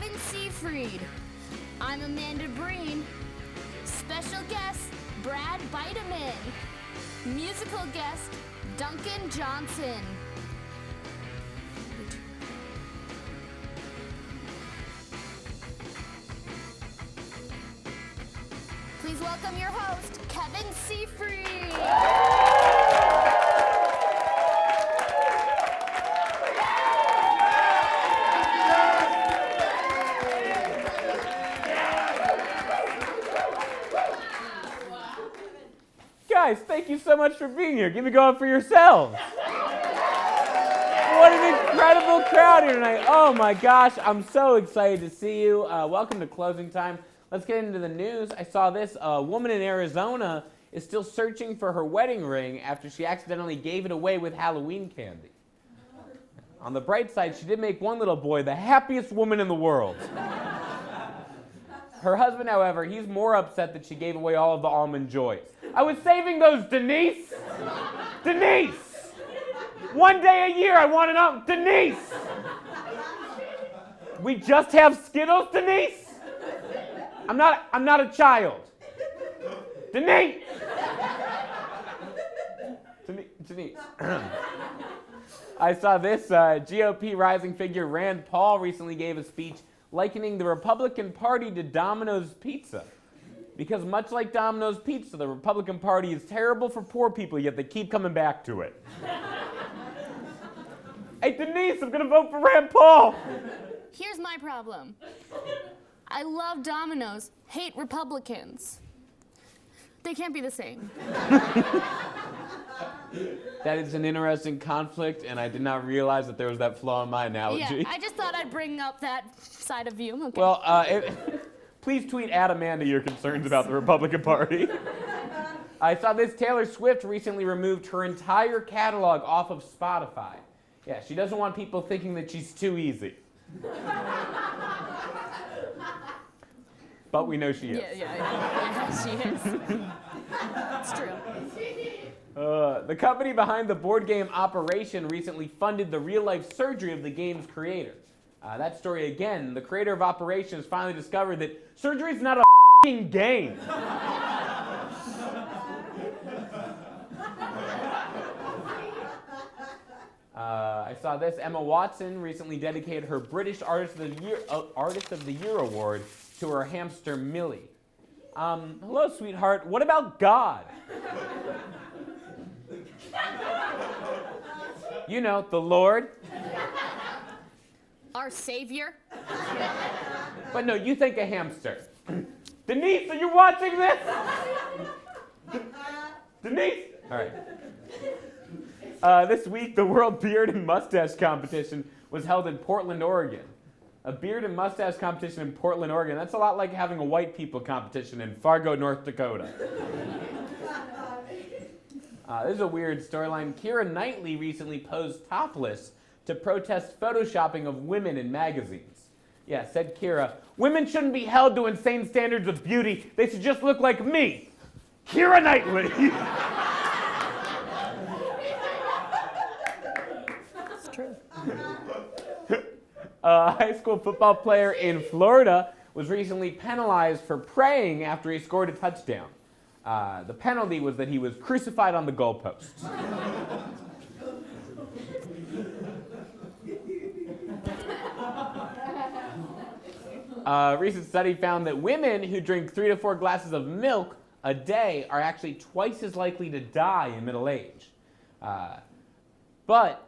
Kevin Seefried. I'm Amanda Breen. Special guest, Brad Beideman. Musical guest, Duncan Johnson. Please welcome your host, Kevin Seefried. Guys, thank you so much for being here. Give me going for yourselves. What an incredible crowd here tonight. Oh my gosh, I'm so excited to see you. Welcome to Closing Time. Let's get into the news. I saw this. A woman in Arizona is still searching for her wedding ring after she accidentally gave it away with Halloween candy. On the bright side, she did make one little boy the happiest woman in the world. Her husband, however, he's more upset that she gave away all of the Almond Joys. I was saving those, Denise! Denise! One day a year I want to know, Denise! We just have Skittles, Denise? I'm not a child. Denise! Denise. I saw this GOP rising figure Rand Paul recently gave a speech likening the Republican Party to Domino's Pizza. Because much like Domino's Pizza, the Republican Party is terrible for poor people, yet they keep coming back to it. Hey, Denise, I'm going to vote for Rand Paul. Here's my problem. I love Domino's, hate Republicans. They can't be the same. That is an interesting conflict, and I did not realize that there was that flaw in my analogy. Yeah, I just thought I'd bring up that side of you. Okay. Well, please tweet at Amanda your concerns about the Republican Party. I saw this. Taylor Swift recently removed her entire catalog off of Spotify. Yeah, she doesn't want people thinking that she's too easy. But we know she is. Yeah, she is. It's true. The company behind the board game Operation recently funded the real-life surgery of the game's creator. That story again, the creator of Operation has finally discovered that surgery is not a f***ing game. I saw this. Emma Watson recently dedicated her British Artist of the Year award to her hamster Millie. Hello, sweetheart. What about God? You know, the Lord. Our savior. But no, you think a hamster. Denise, are you watching this? Denise? All right. This week, the World Beard and Mustache Competition was held in Portland, Oregon. A beard and mustache competition in Portland, Oregon. That's a lot like having a white people competition in Fargo, North Dakota. This is a weird storyline. Keira Knightley recently posed topless to protest photoshopping of women in magazines. Yeah, said Keira, women shouldn't be held to insane standards of beauty. They should just look like me, Keira Knightley. It's true. A high school football player in Florida was recently penalized for praying after he scored a touchdown. The penalty was that he was crucified on the goalposts. A recent study found that women who drink 3 to 4 glasses of milk a day are actually twice as likely to die in middle age. But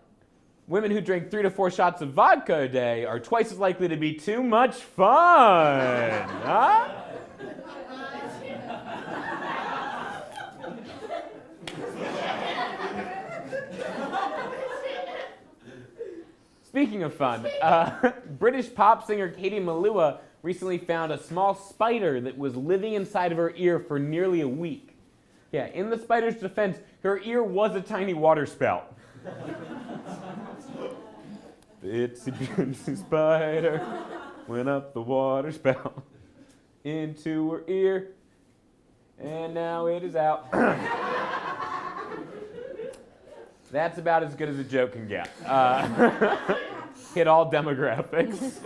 women who drink 3 to 4 shots of vodka a day are twice as likely to be too much fun. Huh? Speaking of fun, British pop singer Katie Melua recently found a small spider that was living inside of her ear for nearly a week. Yeah, in the spider's defense, her ear was a tiny water spout. Itsy bitsy spider went up the water spout into her ear, and now it is out. That's about as good as a joke can get. Hit all demographics.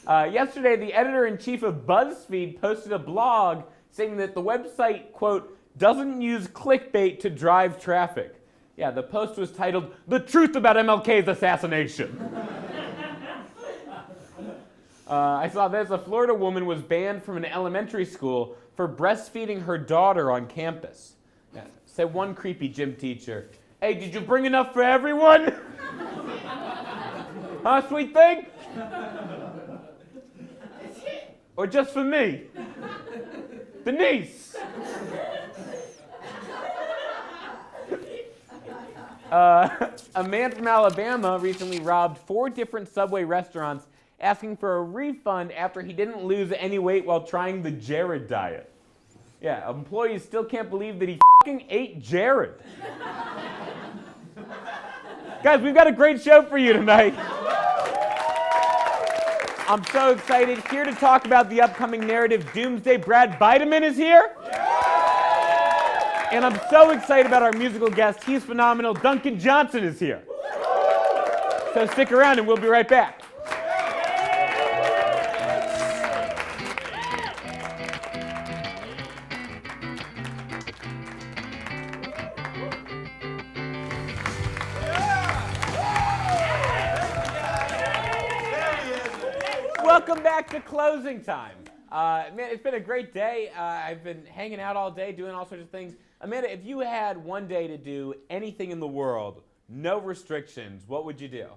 Yesterday, the editor-in-chief of BuzzFeed posted a blog saying that the website, quote, doesn't use clickbait to drive traffic. Yeah, the post was titled, "The Truth About MLK's Assassination." I saw this. A Florida woman was banned from an elementary school for breastfeeding her daughter on campus. Yeah, said one creepy gym teacher, "Hey, did you bring enough for everyone?" Huh, sweet thing? Or just for me? Denise! A man from Alabama recently robbed 4 different Subway restaurants asking for a refund after he didn't lose any weight while trying the Jared diet. Yeah, employees still can't believe that he fucking ate Jared. Guys, we've got a great show for you tonight. I'm so excited. Here to talk about the upcoming narrative Doomsday, Brad Beideman is here. And I'm so excited about our musical guest. He's phenomenal. Duncan Johnson is here. So stick around and we'll be right back. Welcome back to Closing Time. Man, it's been a great day. I've been hanging out all day, doing all sorts of things. Amanda, if you had one day to do anything in the world, no restrictions, what would you do?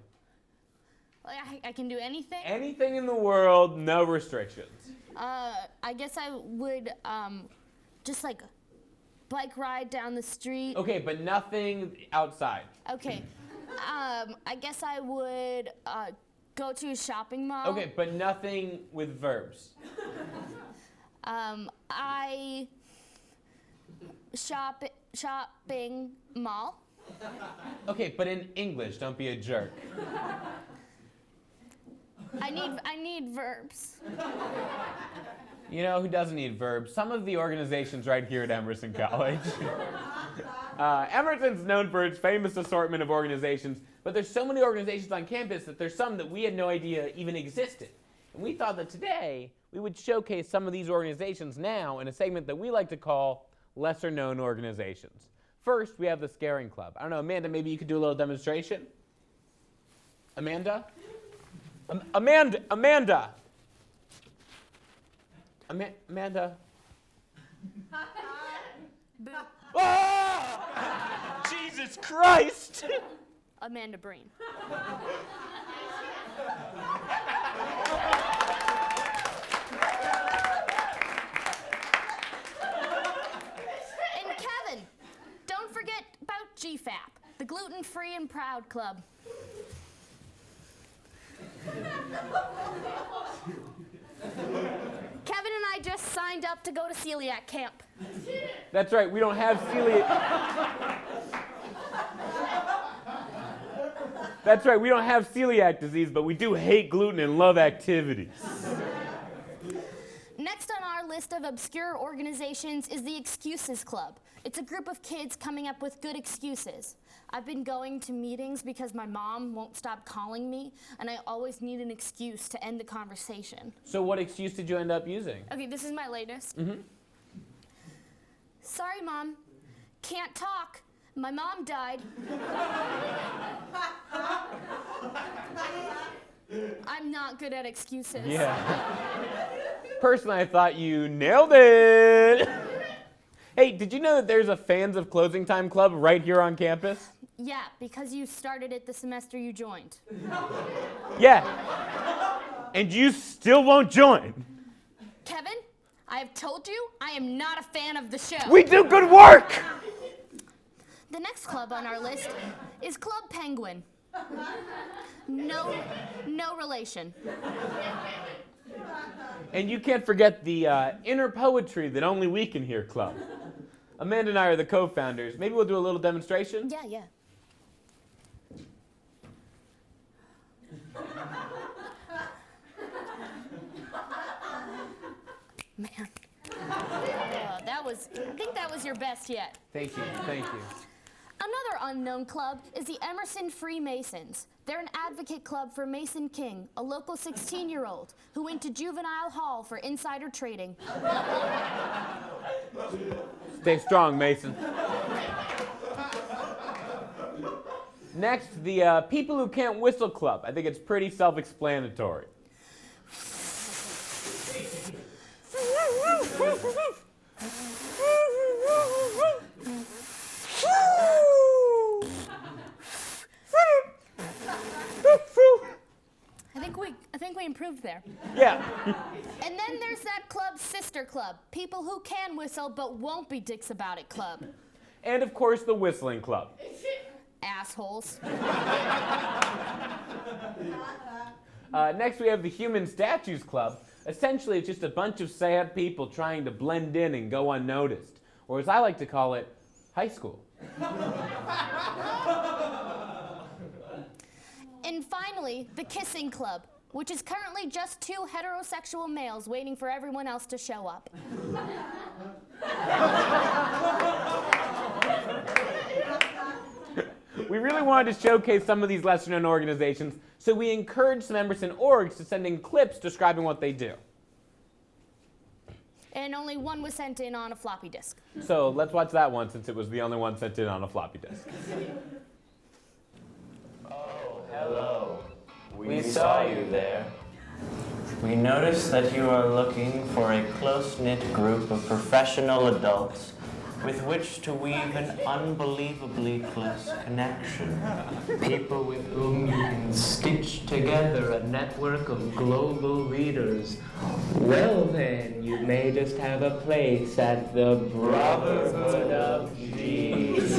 I can do anything? Anything in the world, no restrictions. I guess I would just like bike ride down the street. Okay, but nothing outside. Okay. I guess I would go to a shopping mall. Okay, but nothing with verbs. I shopping mall. Okay, but in English, don't be a jerk. I need verbs. You know who doesn't need verbs? Some of the organizations right here at Emerson College. Emerson's known for its famous assortment of organizations, but there's so many organizations on campus that there's some that we had no idea even existed. And we thought that today we would showcase some of these organizations now in a segment that we like to call lesser known organizations. First, we have the Scaring Club. I don't know, Amanda, maybe you could do a little demonstration? Amanda? Amanda! Amanda? Oh! Jesus Christ! Amanda Breen. And Kevin, don't forget about GFAP, the Gluten-Free and Proud Club. Kevin and I just signed up to go to celiac camp. That's right, we don't have celiac. That's right, we don't have celiac disease, but we do hate gluten and love activities. Next on our list of obscure organizations is the Excuses Club. It's a group of kids coming up with good excuses. I've been going to meetings because my mom won't stop calling me, and I always need an excuse to end the conversation. So what excuse did you end up using? Okay, this is my latest. Mm-hmm. Sorry, Mom. Can't talk. My mom died. I'm not good at excuses. Yeah. Personally, I thought you nailed it. Hey, did you know that there's a Fans of Closing Time club right here on campus? Yeah, because you started it the semester you joined. Yeah. And you still won't join. Kevin, I have told you I am not a fan of the show. We do good work! The next club on our list is Club Penguin. No relation. And you can't forget the inner poetry that only we can hear club. Amanda and I are the co-founders. Maybe we'll do a little demonstration? Yeah. Man. I think that was your best yet. Thank you. Another Another unknown club is the Emerson Freemasons. They're an advocate club for Mason King, a local 16-year-old who went to juvenile hall for insider trading. Stay strong, Mason. Next, the People Who Can't Whistle Club. I think it's pretty self-explanatory. I think we improved there. Yeah. And then there's that club's sister club, People Who Can Whistle But Won't Be Dicks About It Club. And of course, the Whistling Club. Assholes. Next, we have the Human Statues Club. Essentially, it's just a bunch of sad people trying to blend in and go unnoticed. Or as I like to call it, high school. And finally, the Kissing Club, which is currently just 2 heterosexual males waiting for everyone else to show up. We really wanted to showcase some of these lesser-known organizations, so we encouraged some Emerson orgs to send in clips describing what they do. And only one was sent in on a floppy disk. So let's watch that one, since it was the only one sent in on a floppy disk. Oh, hello. We saw you there. We noticed that you are looking for a close-knit group of professional adults with which to weave an unbelievably close connection. People with whom you can stitch together a network of global leaders. Well then, you may just have a place at the Brotherhood of Jeans.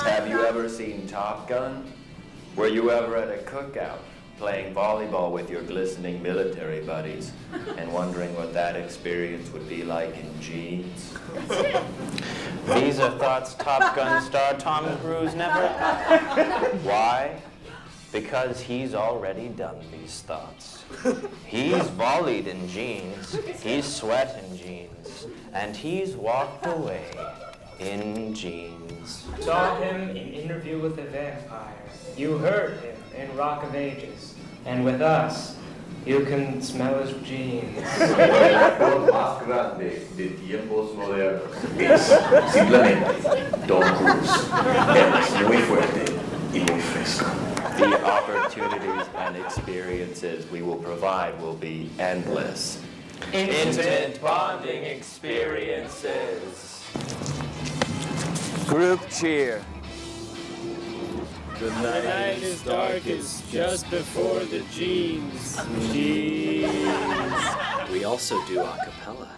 Have you ever seen Top Gun? Were you ever at a cookout playing volleyball with your glistening military buddies and wondering what that experience would be like in jeans? These are thoughts Top Gun star Tom Cruise never had. Why? Because he's already done these thoughts. He's volleyed in jeans, he's sweat in jeans, and he's walked away in jeans. Saw him in Interview with a Vampire. You heard him in Rock of Ages. And with us, you can smell his jeans. El más grande de tiempos modernos es simplemente Don Cruz. Él es muy fuerte y muy fresco. The opportunities and experiences we will provide will be endless. Intimate bonding experiences. Group cheer. The night is darkest just before the jeans. Jeans. We also do a cappella.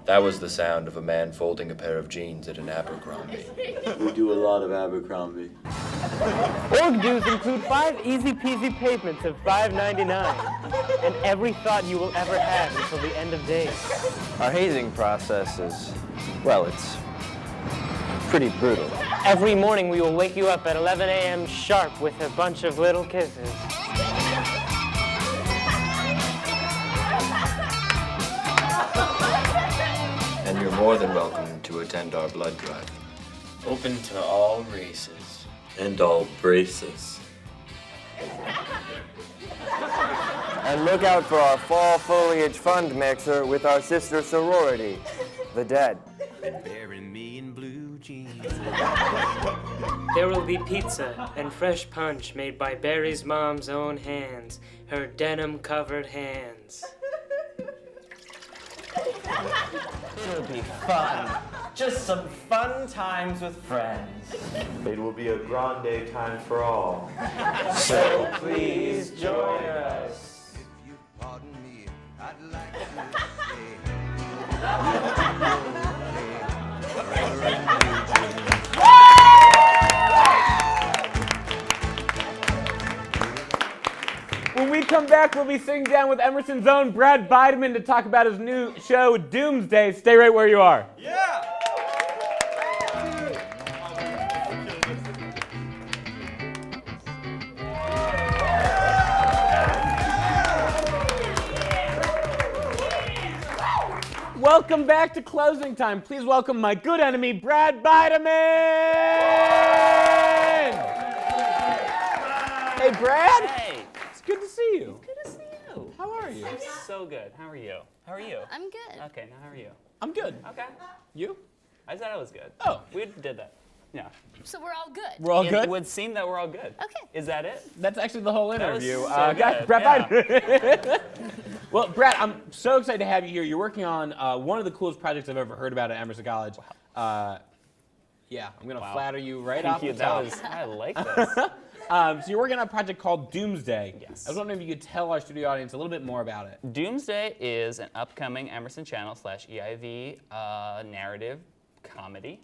That was the sound of a man folding a pair of jeans at an Abercrombie. We do a lot of Abercrombie. Org dues include 5 easy-peasy pavements of $5.99, and every thought you will ever have until the end of days. Our hazing process is, well, it's pretty brutal. Every morning we will wake you up at 11 a.m. sharp with a bunch of little kisses. And you're more than welcome to attend our blood drive. Open to all races. And all braces. And look out for our fall foliage fund mixer with our sister sorority, the Dead. Bury me in blue jeans. There will be pizza and fresh punch made by Barry's mom's own hands, her denim-covered hands. It'll be fun. Just some fun times with friends. It will be a grande time for all. So please join us. If you pardon me, I'd like to When we come back, we'll be sitting down with Emerson's own Brad Beideman to talk about his new show, Doomsday. Stay right where you are. Yeah! welcome back to Closing Time. Please welcome my good enemy, Brad Beideman! Hey, Brad. Hey. It's good to see you. Good to see you. How are you? I'm so good. How are you? How are you? I'm good. Okay, now how are you? I'm good. Okay. You? I said I was good. Oh. We did that. Yeah. So we're all good. We're all It good? would seem that we're all good. Okay. Is that it? That's actually the whole was interview. so Guys, good. Brad Yeah. Beideman. Well, Brad, I'm so excited to have you here. You're working on one of the coolest projects I've ever heard about at Emerson College. Yeah, I'm going to flatter you right off the top. I like this. So you're working on a project called Doomsday. Yes. I was wondering if you could tell our studio audience a little bit more about it. Doomsday is an upcoming Emerson Channel / EIV narrative comedy.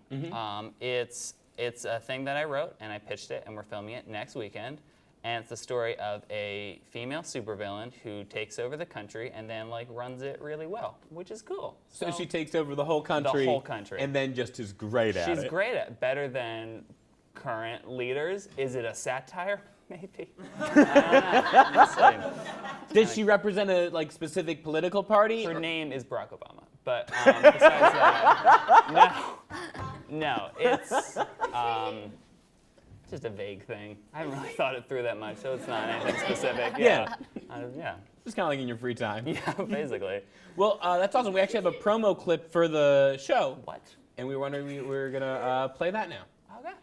It's a thing that I wrote, and I pitched it, and we're filming it next weekend. And it's the story of a female supervillain who takes over the country and then runs it really well, which is cool. So she takes over the whole country. The whole country. And then just is great at it. She's great at it. Better than current leaders. Is it a satire? Maybe. I don't know. Does she represent a specific political party? Her name is Barack Obama. But besides that, no. It's just a vague thing. I haven't really thought it through that much, so it's not anything specific. Yeah. Yeah. Just kind of like in your free time. Yeah, basically. Well, that's awesome. We actually have a promo clip for the show. What? And we were wondering we were going to play that now. Okay.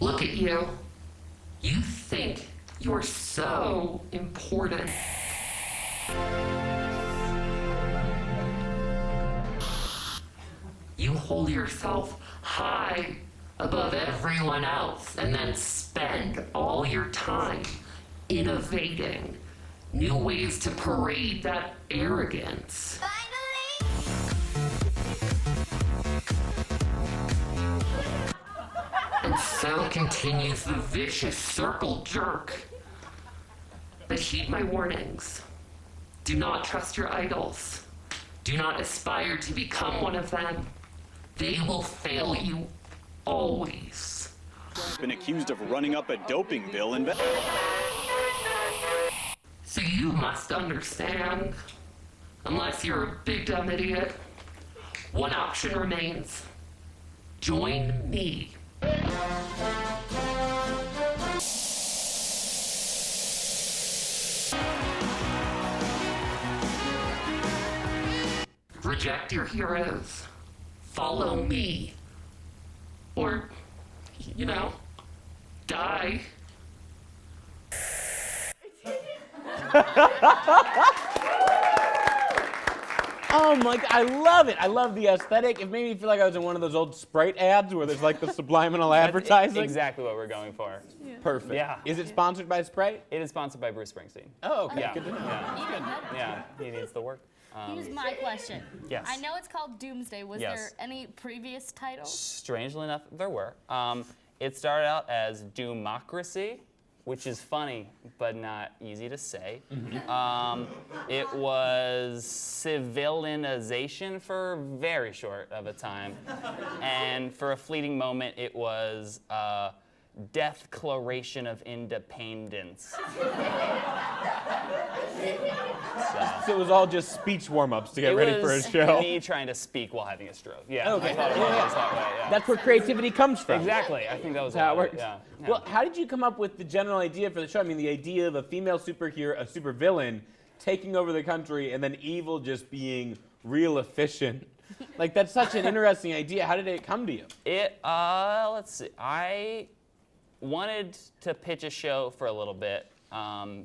Look at you. You think you're so important. You hold yourself high above everyone else and then spend all your time innovating new ways to parade that arrogance. And so continues the vicious circle jerk. But heed my warnings. Do not trust your idols. Do not aspire to become one of them. They will fail you always. Been accused of running up a doping bill in. So you must understand, unless you're a big dumb idiot, one option remains. Join me. Reject your heroes. Follow me. Or, die. Oh my God, I love it. I love the aesthetic. It made me feel like I was in one of those old Sprite ads where there's the subliminal advertising. That's exactly what we're going for. Yeah. Perfect. Yeah. Is it sponsored by Sprite? It is sponsored by Bruce Springsteen. Oh, okay. Yeah. Good to know. Yeah, he needs the work. Here's my question. Yes. I know it's called Doomsday. Was Yes. there any previous titles? Strangely enough, there were. It started out as Doomocracy, which is funny, but not easy to say. It was Civilinization for very short of a time. And for a fleeting moment, it was Declaration of Independence. So it was all just speech warm-ups to get ready for a It show. was me trying to speak while having a stroke. Yeah, Okay. I thought it was that way, yeah. That's where creativity comes from. Exactly. I think that was That's how it a lot of works. Yeah. Well, how did you come up with the general idea for the show? I mean, the idea of a female superhero, a supervillain, taking over the country, and then evil just being real efficient. That's such an interesting idea. How did it come to you? Let's see. I wanted to pitch a show for a little bit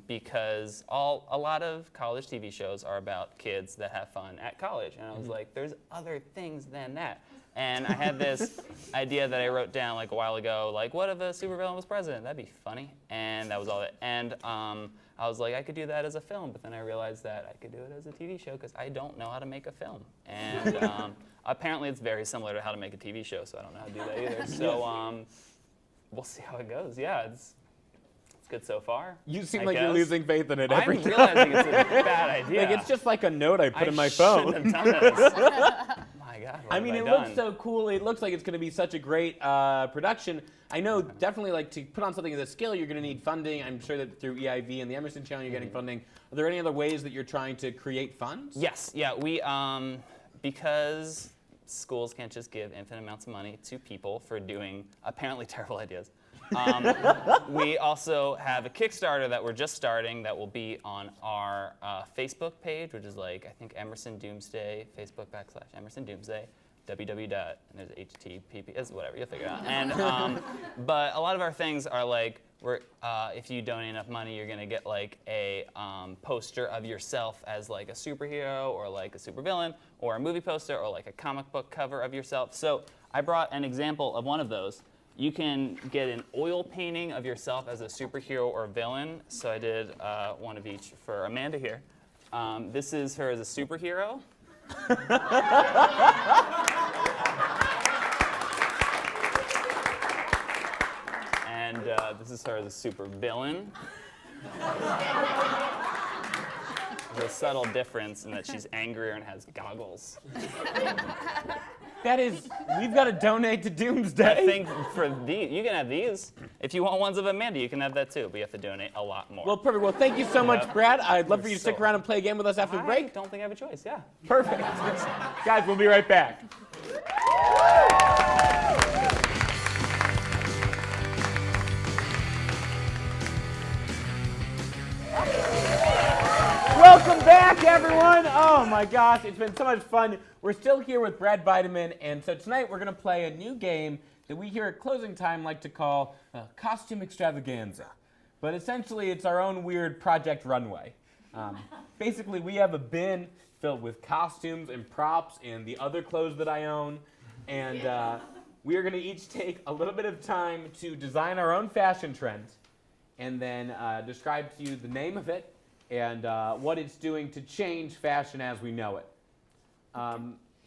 because a lot of college TV shows are about kids that have fun at college. And I was like, there's other things than that. And I had this idea that I wrote down a while ago, what if a supervillain was president? That'd be funny. And that was all it. And I was like, I could do that as a film, but then I realized that I could do it as a TV show because I don't know how to make a film. And apparently it's very similar to how to make a TV show, so I don't know how to do that either. So we'll see how it goes. Yeah, it's good so far. You seem like you're losing faith in it every time. I'm realizing it's a bad idea. It's just like a note I put in my phone. I shouldn't have done this. My God. I mean, it looks so cool. It looks like it's going to be such a great production. I know definitely like to put on something of this scale, you're going to need funding. I'm sure that through EIV and the Emerson Channel, you're getting funding. Are there any other ways that you're trying to create funds? Yes. Yeah. We because schools can't just give infinite amounts of money to people for doing apparently terrible ideas. We also have a Kickstarter that we're just starting that will be on our Facebook page, which is like, I think, Emerson Doomsday, Facebook.com/Emerson Doomsday, www. And there's HTTP, whatever, you'll figure it out. And, but a lot of our things are like, if you donate enough money, you're going to get like a poster of yourself as like a superhero or like a supervillain, or a movie poster, or like a comic book cover of yourself. So I brought an example of one of those. You can get an oil painting of yourself as a superhero or villain. So I did one of each for Amanda here. This is her as a superhero. And this is her as a super villain. There's a subtle difference in that she's angrier and has goggles. That is, we've got to donate to Doomsday. I think for these, you can have these. If you want ones of Amanda, you can have that too, but you have to donate a lot more. Well, perfect. Well, thank you so much, Brad. I'd love for you to stick around and play a game with us after the break. I don't think I have a choice, yeah. Perfect. Guys, we'll be right back. Welcome back, everyone. Oh my gosh, it's been so much fun. We're still here with Brad Beideman, and so tonight we're going to play a new game that we here at Closing Time like to call Costume Extravaganza. But essentially, it's our own weird Project Runway. Basically, we have a bin filled with costumes and props and the other clothes that I own, and we are going to each take a little bit of time to design our own fashion trend, and then describe to you the name of it, and what it's doing to change fashion as we know it.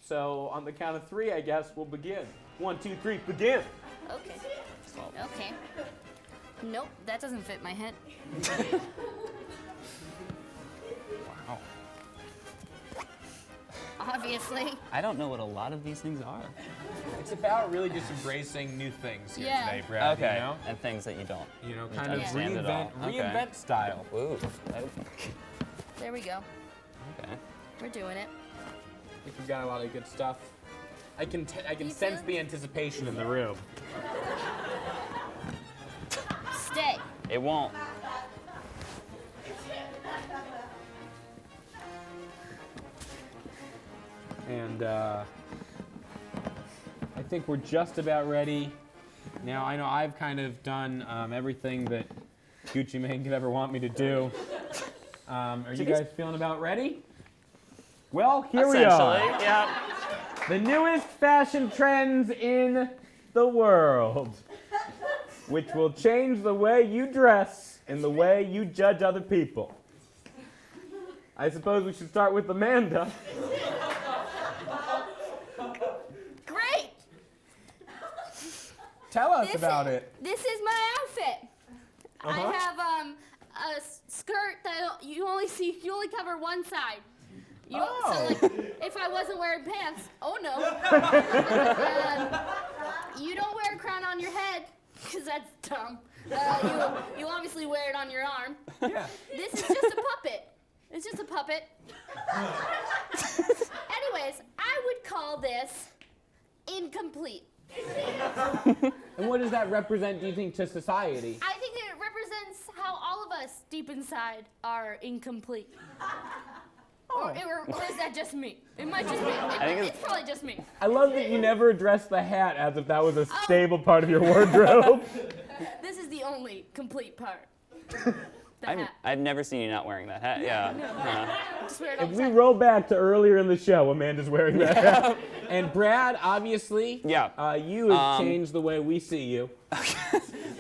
So on the count of 3, I guess we'll begin. 1, 2, 3, begin. Okay. Okay. Nope, that doesn't fit my head. Wow. Obviously. I don't know what a lot of these things are. It's about really just embracing new things here today, Brad. Okay. You know? And things that you don't. You know, kind of understand at all. reinvent style. Ooh. There we go. Okay. We're doing it. I think we've got a lot of good stuff. I can sense the anticipation in the room. Stay. It won't. And I think we're just about ready. Now, I know I've kind of done everything that Gucci Mane could ever want me to do. Are you guys feeling about ready? Well, here we are. Essentially, yeah. The newest fashion trends in the world, which will change the way you dress and the way you judge other people. I suppose we should start with Amanda. Great! Tell us about it. This is my outfit. Uh-huh. I have a skirt that you only cover one side. So like, if I wasn't wearing pants, oh no. You don't wear a crown on your head, because that's dumb. You obviously wear it on your arm. Yeah. This is just a puppet. It's just a puppet. Anyways, I would call this incomplete. And what does that represent, do you think, to society? I think it represents how all of us deep inside are incomplete. Or is that just me? It might just be. It's probably just me. I love that you never addressed the hat as if that was a stable part of your wardrobe. This is the only complete part. I've never seen you not wearing that hat. Yeah. Just wear it all If the we time. roll back to earlier in the show, Amanda's wearing that hat. And Brad, obviously, you have changed the way we see you.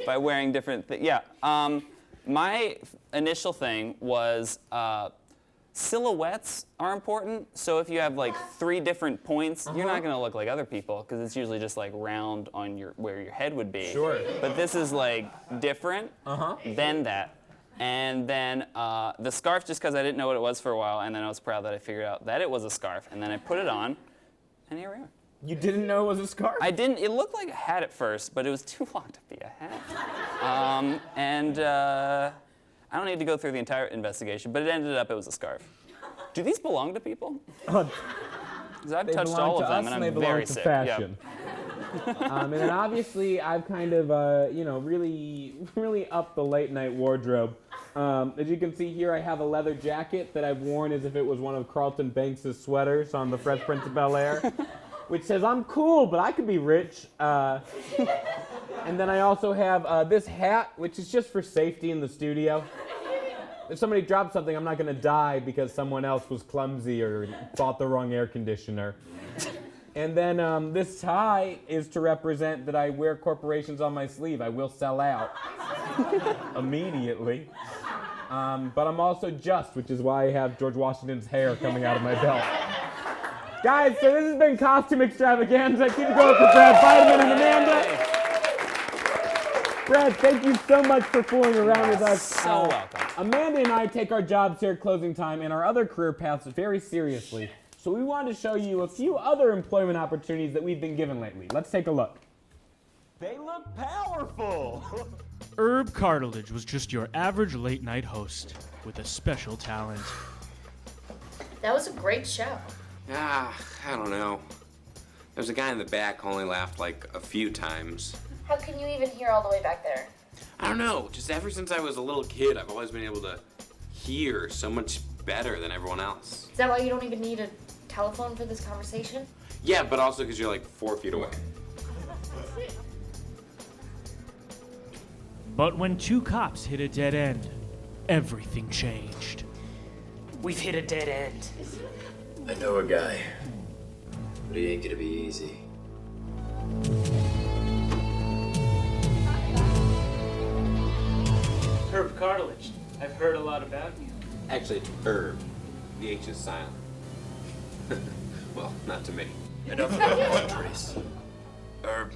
By wearing different things. Yeah. My initial thing was silhouettes are important. So if you have like 3 different points, you're not going to look like other people because it's usually just like round on where your head would be. Sure. But this is like different than that. And then the scarf, just because I didn't know what it was for a while, and then I was proud that I figured out that it was a scarf. And then I put it on, And here we are. You didn't know it was a scarf? I didn't. It looked like a hat at first, but it was too long to be a hat. I don't need to go through the entire investigation, but it ended up it was a scarf. Do these belong to people? Because I've touched all of them, and I'm very sick. Fashion. And then obviously I've kind of, really upped the late night wardrobe. As you can see here, I have a leather jacket that I've worn as if it was one of Carlton Banks' sweaters on The Fresh Prince of Bel-Air, which says, I'm cool, but I could be rich. And then I also have this hat, which is just for safety in the studio. If somebody drops something, I'm not going to die because someone else was clumsy or bought the wrong air conditioner. And then this tie is to represent that I wear corporations on my sleeve. I will sell out immediately. But I'm also just, which is why I have George Washington's hair coming out of my belt. Guys, so this has been Costume Extravaganza. Keep it going for Brad Beideman and Amanda. Brad, thank you so much for fooling around with us. So welcome. Amanda and I take our jobs here at Closing Time and our other career paths very seriously. So we wanted to show you a few other employment opportunities that we've been given lately. Let's take a look. They look powerful. Herb Cartilage was just your average late-night host with a special talent. That was a great show. I don't know. There's a guy in the back who only laughed like a few times. How can you even hear all the way back there? I don't know. Just ever since I was a little kid, I've always been able to hear so much better than everyone else. Is that why you don't even need a telephone for this conversation? Yeah, but also because you're like 4 feet away. But when two cops hit a dead end, everything changed. We've hit a dead end. I know a guy, but he ain't gonna be easy. Herb Cartilage. I've heard a lot about you. Actually, it's Herb. The H is silent. Well, not to me. Enough of the countries. Herb,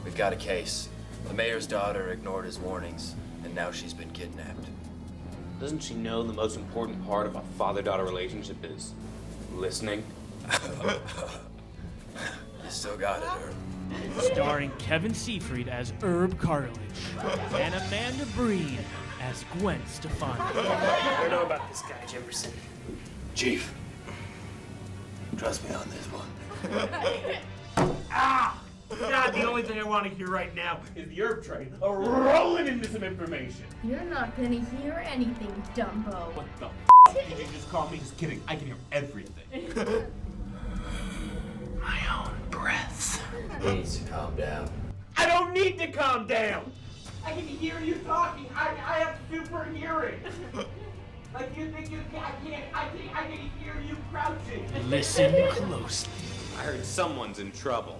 we've got a case. The mayor's daughter ignored his warnings, and now she's been kidnapped. Doesn't she know the most important part of a father-daughter relationship is listening? You still got it, Herb. Starring Kevin Seefried as Herb Cartilage and Amanda Breen as Gwen Stefani. I don't know about this guy, Jefferson. Chief, trust me on this one. God, the only thing I want to hear right now is the herb train rolling into some information. You're not gonna hear anything, Dumbo. What the did you just call me? Just kidding. I can hear everything. My own breath. He needs to calm down. I don't need to calm down. I can hear you talking. I have super hearing. Like you think I can hear you crouching. Listen closely. I heard someone's in trouble.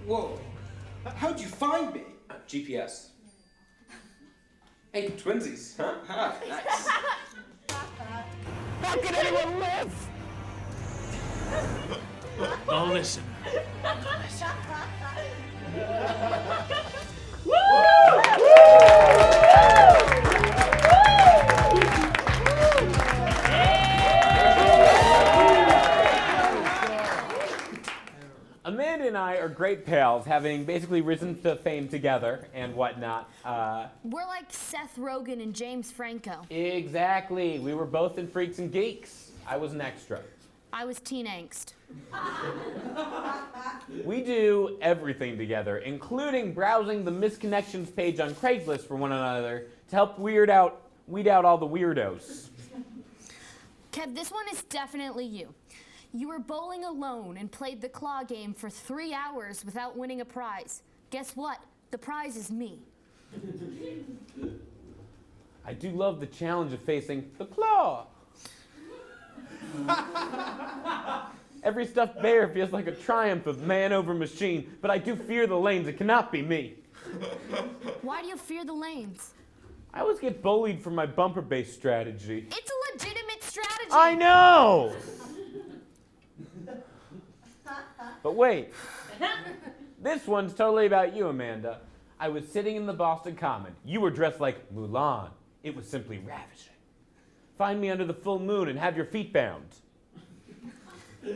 Whoa. How'd you find me? GPS. Hey, twinsies, huh? Nice. How can anyone live? The Listener. Amanda and I are great pals, having basically risen to fame together and whatnot. We're like Seth Rogen and James Franco. Exactly. We were both in Freaks and Geeks. I was an extra. I was teen angst. We do everything together, including browsing the misconnections page on Craigslist for one another to help weed out all the weirdos. Kev, this one is definitely you. You were bowling alone and played the claw game for 3 hours without winning a prize. Guess what? The prize is me. I do love the challenge of facing the claw. Every stuffed bear feels like a triumph of man over machine, but I do fear the lanes. It cannot be me. Why do you fear the lanes? I always get bullied for my bumper-based strategy. It's a legitimate strategy. I know! But wait, this one's totally about you, Amanda. I was sitting in the Boston Common. You were dressed like Mulan. It was simply ravishing. Find me under the full moon and have your feet bound.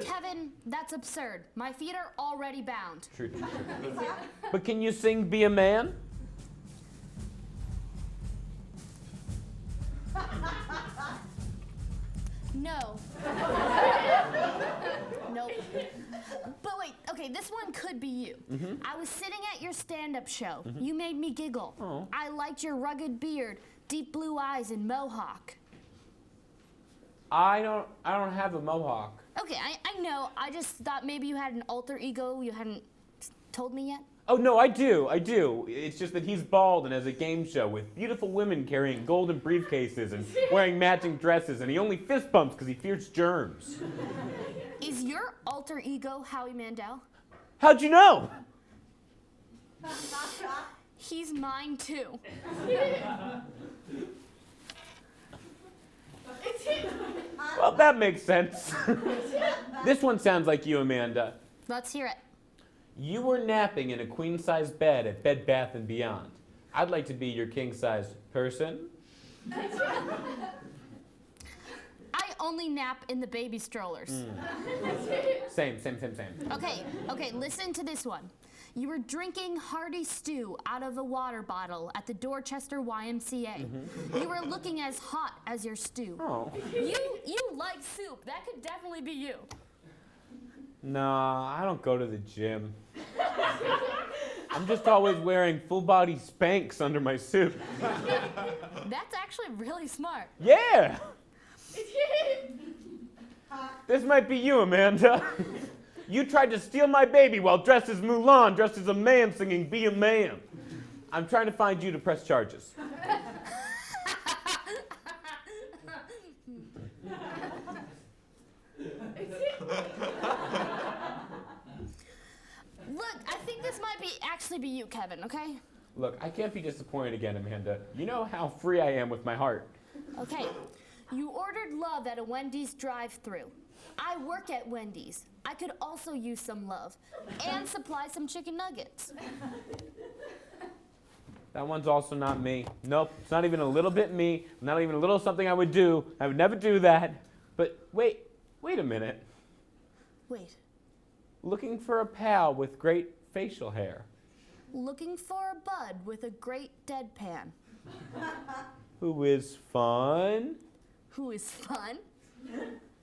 Kevin, that's absurd. My feet are already bound. True. But can you sing Be a Man? No. Nope. But wait, okay, this one could be you. I was sitting at your stand-up show. You made me giggle. Oh. I liked your rugged beard, deep blue eyes, and mohawk. I don't have a mohawk. Okay, I know. I just thought maybe you had an alter ego you hadn't told me yet. Oh, no, I do. It's just that he's bald and has a game show with beautiful women carrying golden briefcases and wearing matching dresses, and he only fist bumps because he fears germs. Is your alter ego Howie Mandel? How'd you know? He's mine too. Well, that makes sense. This one sounds like you, Amanda. Let's hear it. You were napping in a queen-size bed at Bed Bath & Beyond. I'd like to be your king-size person. I only nap in the baby strollers. Same. Okay, listen to this one. You were drinking hearty stew out of a water bottle at the Dorchester YMCA. You were looking as hot as your stew. Oh. You like soup. That could definitely be you. Nah, I don't go to the gym. I'm just always wearing full-body Spanx under my suit. That's actually really smart. Yeah! This might be you, Amanda. You tried to steal my baby while dressed as Mulan, dressed as a man singing Be a Man. I'm trying to find you to press charges. Look, I think this might actually be you, Kevin, okay? Look, I can't be disappointed again, Amanda. You know how free I am with my heart. Okay, you ordered love at a Wendy's drive-thru. I work at Wendy's. I could also use some love and supply some chicken nuggets. That one's also not me. Nope, it's not even a little bit me. Not even a little something I would do. I would never do that. But wait a minute. Wait. Looking for a pal with great facial hair. Looking for a bud with a great deadpan. Who is fun. Who is fun.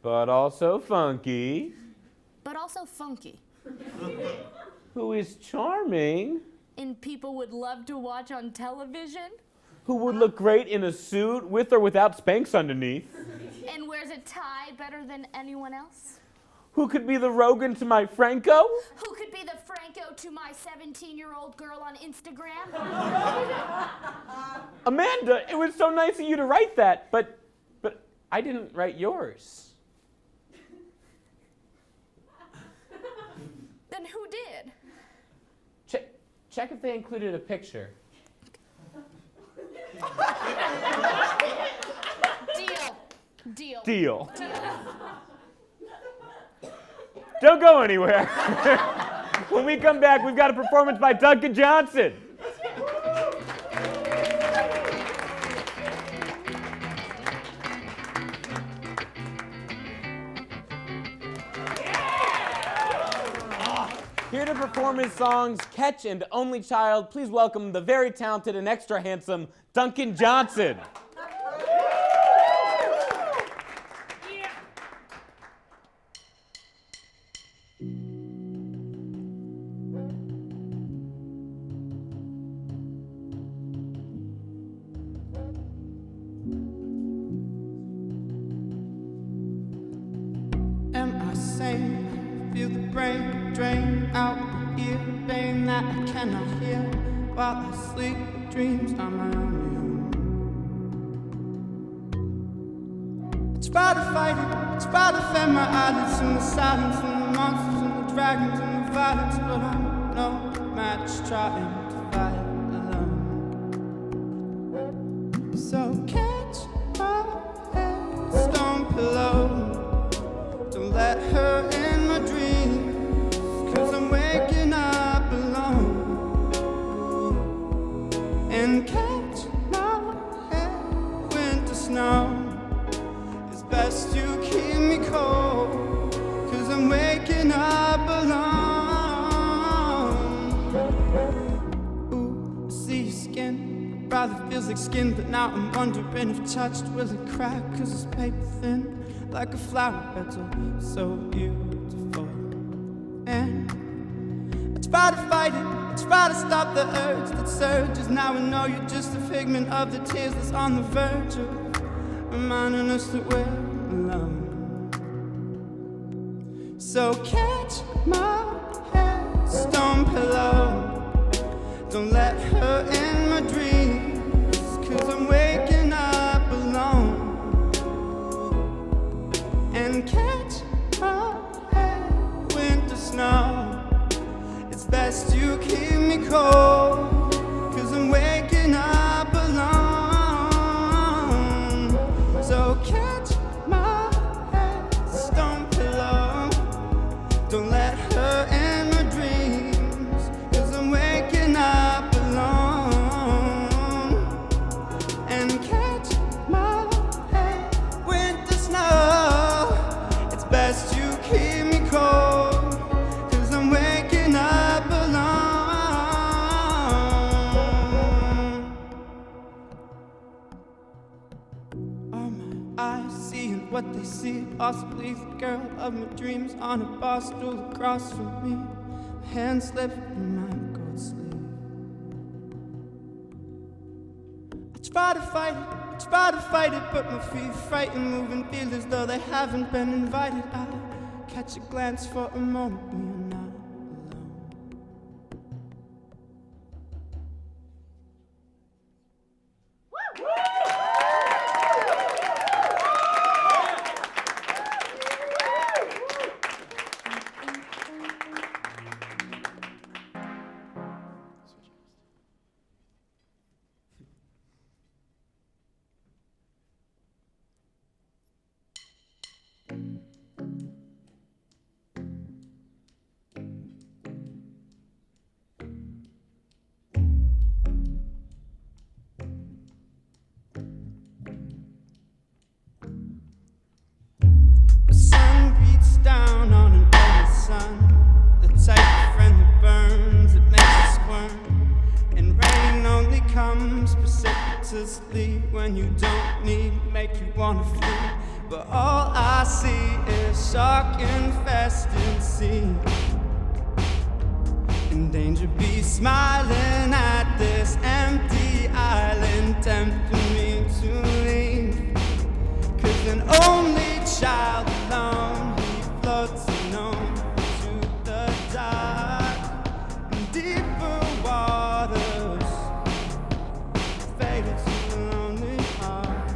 But also funky. But also funky. Who is charming. And people would love to watch on television. Who would look great in a suit with or without Spanx underneath. And wears a tie better than anyone else. Who could be the Rogan to my Franco? Who could be the Franco to my 17-year-old girl on Instagram? Amanda, it was so nice of you to write that, but I didn't write yours. Then who did? Check if they included a picture. Deal. Don't go anywhere. When we come back, we've got a performance by Duncan Johnson. Here to perform his songs, Catch and Only Child, please welcome the very talented and extra handsome Duncan Johnson. Am I sane? Feel the brain drain out the ear, pain that I cannot hear while I sleep. Dreams are my only home. I try to fight it, I try to defend my eyelids from the silence, from the monsters and the dragons and the violence, but I'm no match trying to fight alone. So catch my headstone pillow. Don't let her in my dreams, 'cause I'm waking up alone. And catch my head, winter snow. It's best you keep me cold, 'cause I'm feels like skin, but now I'm wondering if touched will it crack, 'cause it's paper thin, like a flower petal, so beautiful. And I try to fight it, I try to stop the urge that surges. Now I know you're just a figment of the tears that's on the verge of reminding us that we're alone. So catch my head, stone pillow. Don't let her in my dreams, 'cause I'm waking up alone. And catch my head, winter snow. It's best you keep me cold, 'cause I'm waking up alone. So catch my head, stone pillow. Don't let her in my dreams, 'cause I'm waking up alone. And catch my head, winter snow. It's best you keep me cold, 'cause I'm waking up alone. Are my eyes seeing what they see? Possibly the girl of my dreams on a bar stool across from me. My hand slipped from my gold sleeve. I try to fight it, but my feet frightened, moving feel as though they haven't been invited. I catch a glance for a moment, we are not alone. The sun beats down on an early sun, the type of friend that burns, it makes you squirm. And rain only comes precipitously when you don't need, make you wanna flee. But all I see is shark-infested sea. And danger be smiling at this empty island, tempting me to leave. 'Cause an only child alone, he floats alone to the dark and deeper waters, faded to a lonely heart.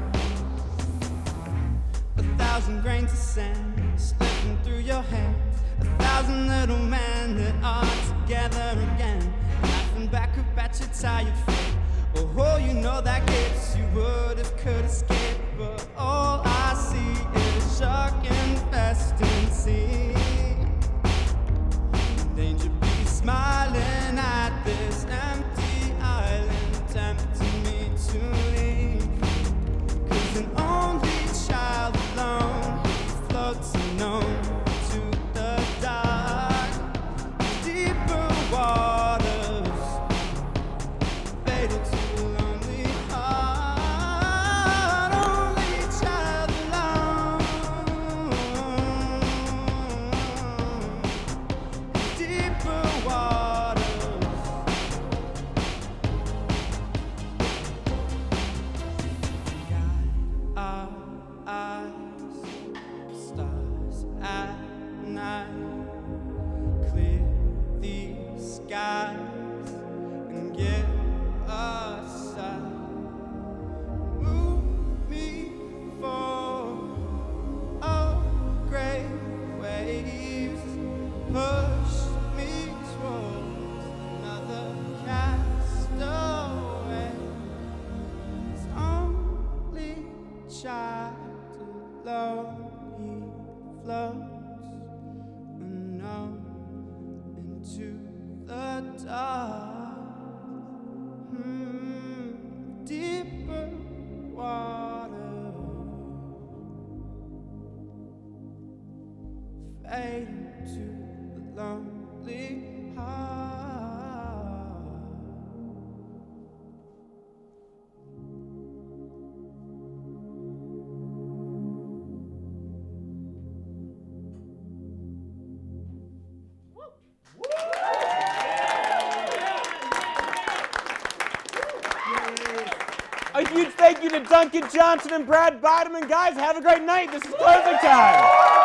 1,000 grains of sand slipping through your hands, 1,000 little men that are together again, laughing back up at your tired fate. Oh, you know that gifts you would have could escape, but all I see is shark-infested sea. Danger be smiling at this empty island, tempting me to leave. 'Cause an only child alone, he floats alone to the dark, deeper waters, faded to a lonely heart. Only child alone, deeper waters. Guide our eyes, stars at night, clear these skies and give us sight. Move me forward, oh great waves, push me towards another castaway. It's only child alone, he floats unknown into the dark. Deeper water, fading to the lonely heart. to Duncan Johnson and Brad Beideman. Guys, have a great night. This is closing time.